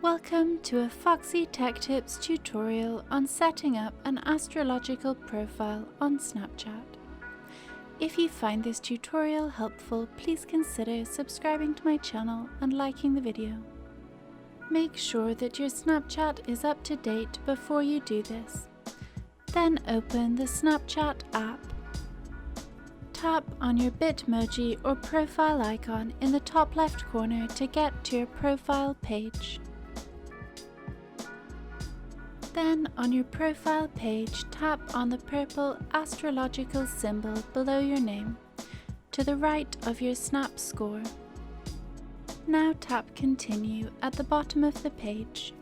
Welcome to a Foxy Tech Tips tutorial on setting up an astrological profile on Snapchat. If you find this tutorial helpful, please consider subscribing to my channel and liking the video. Make sure that your Snapchat is up to date before you do this. Then open the Snapchat app. Tap on your Bitmoji or profile icon in the top left corner to get to your profile page. Then on your profile page, tap on the purple astrological symbol below your name, to the right of your Snap score. Now tap Continue at the bottom of the page.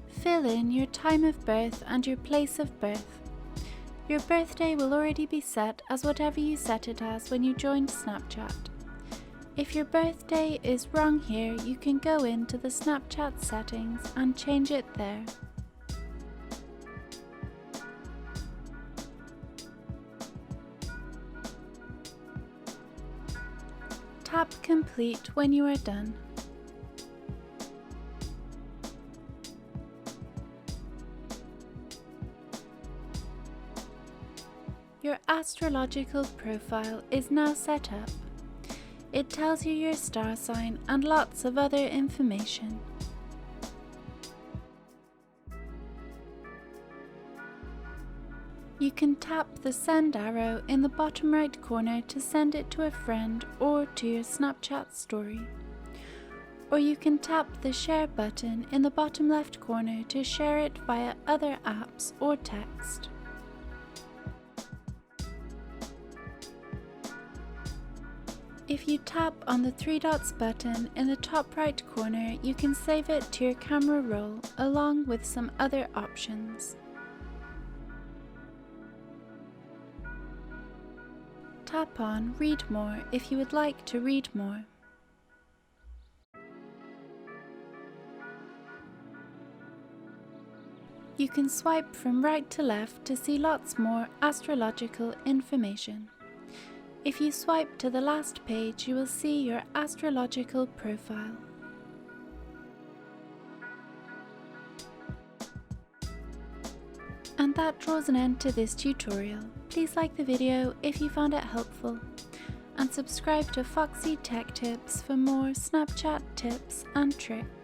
Fill in your time of birth and your place of birth. Your birthday will already be set as whatever you set it as when you joined Snapchat. If your birthday is wrong here, you can go into the Snapchat settings and change it there. Tap Complete when you are done. Your astrological profile is now set up. It tells you your star sign and lots of other information. You can tap the send arrow in the bottom right corner to send it to a friend or to your Snapchat story. Or you can tap the share button in the bottom left corner to share it via other apps or text. If you tap on the three dots button in the top right corner, you can save it to your camera roll along with some other options. Tap on Read More if you would like to read more. You can swipe from right to left to see lots more astrological information. If you swipe to the last page, you will see your astrological profile. And that draws an end to this tutorial. Please like the video if you found it helpful, and subscribe to Foxy Tech Tips for more Snapchat tips and tricks.